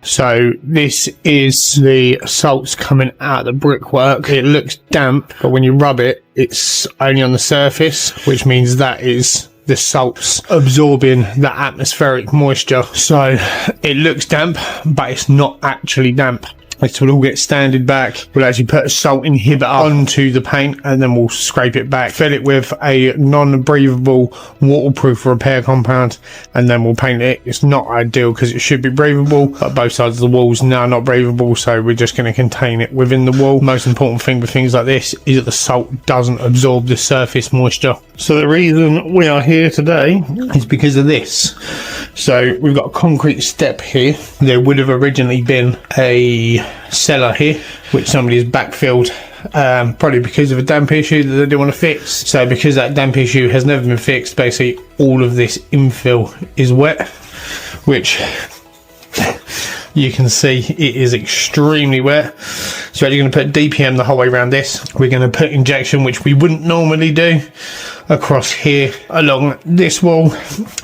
So this is the salts coming out of the brickwork. It looks damp, but when you rub it, it's only on the surface, which means that is the salts absorbing the atmospheric moisture. So it looks damp, but it's not actually damp. This will all get sanded back. We'll actually put a salt inhibitor onto the paint and then we'll scrape it back, fill it with a non-breathable waterproof repair compound, and then we'll paint it. It's not ideal because it should be breathable, but both sides of the walls now are not breathable, so we're just going to contain it within the wall. Most important thing with things like this is that the salt doesn't absorb the surface moisture. So the reason we are here today is because of this. So we've got a concrete step here. There would have originally been a cellar here, which somebody has backfilled, probably because of a damp issue that they didn't want to fix. So because that damp issue has never been fixed, basically all of this infill is wet, which you can see it is extremely wet. So you're going to put DPM the whole way around this. We're going to put injection, which we wouldn't normally do, across here along this wall.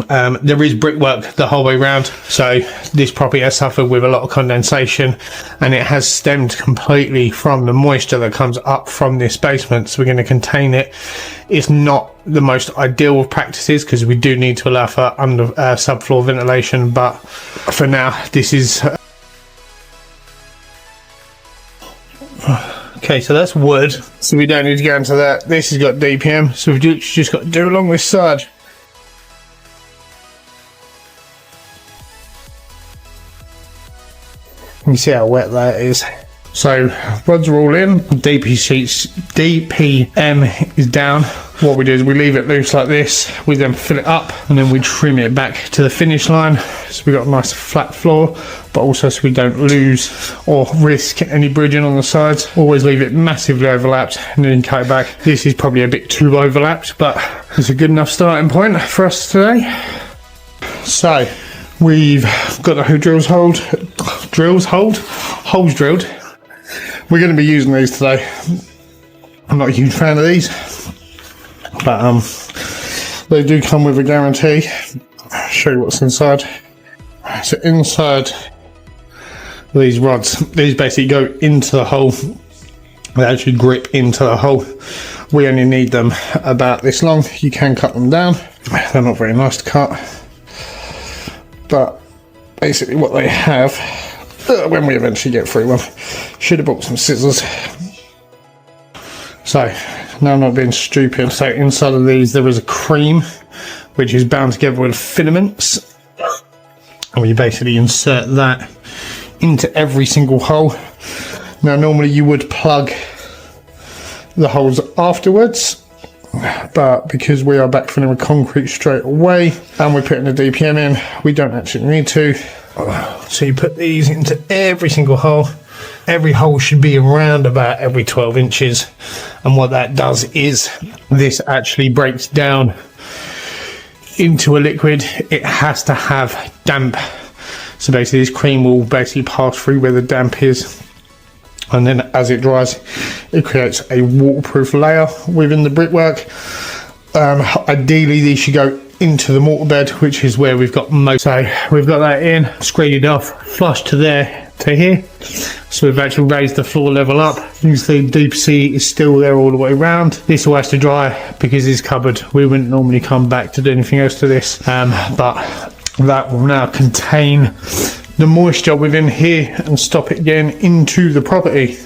There is brickwork the whole way around, so this property has suffered with a lot of condensation and it has stemmed completely from the moisture that comes up from this basement. So we're going to contain it. It's not the most ideal of practices because we do need to allow for under subfloor ventilation, but for now this is okay. So that's wood, so we don't need to go into that. This has got DPM, so we've just got to do along this side. You see how wet that is. So rods are all in, DPM is down. What we do is we leave it loose like this, we then fill it up and then we trim it back to the finish line, so we got a nice flat floor, but also so we don't lose or risk any bridging on the sides. Always leave it massively overlapped and then cut it back. This is probably a bit too overlapped, but it's a good enough starting point for us today. So we've got the holes drilled. We're going to be using these today. I'm not a huge fan of these, but they do come with a guarantee. I'll show you what's inside. So inside these rods, these basically go into the hole. They actually grip into the hole. We only need them about this long. You can cut them down. They're not very nice to cut, but basically what they have, when we eventually get through one, should have bought some scissors. So now I'm not being stupid. So inside of these there is a cream which is bound together with filaments, and we basically insert that into every single hole. Now normally you would plug the holes afterwards, but because we are backfilling with concrete straight away and we're putting the DPM in, we don't actually need to. So you put these into every single hole. Every hole should be around about every 12 inches, and what that does is this actually breaks down into a liquid. It has to have damp, so basically this cream will basically pass through where the damp is, and then as it dries it creates a waterproof layer within the brickwork. Ideally these should go into the mortar bed, which is where we've got most. So we've got that in, screeded off, flush to there to here. So we've actually raised the floor level up. You can see deep sea is still there all the way around. This all has to dry because it's covered. We wouldn't normally come back to do anything else to this, but that will now contain the moisture within here and stop it getting into the property.